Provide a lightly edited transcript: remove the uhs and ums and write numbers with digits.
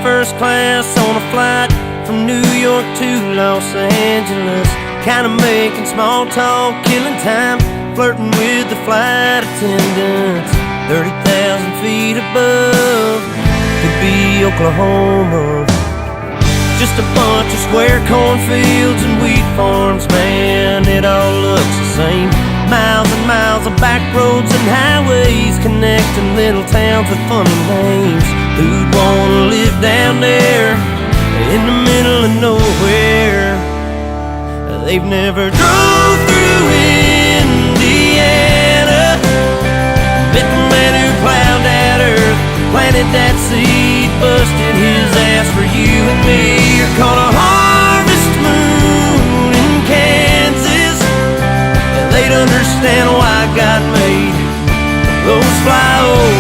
first class on a flight from New York to Los Angeles, kinda making small talk, killing time, flirting with the flight attendants. 30,000 feet above, could be Oklahoma. Just a bunch of square cornfields and wheat farms, man, it all looks the same. Miles and miles of back roads and highways connecting little towns with funny names. Who'd wanna live down there in the middle of nowhere? They've never drove through Indiana, met the man who plowed that earth, planted that seed, busted his ass for you and me. You're caught a harvest moon in Kansas. They'd understand why God made those fly over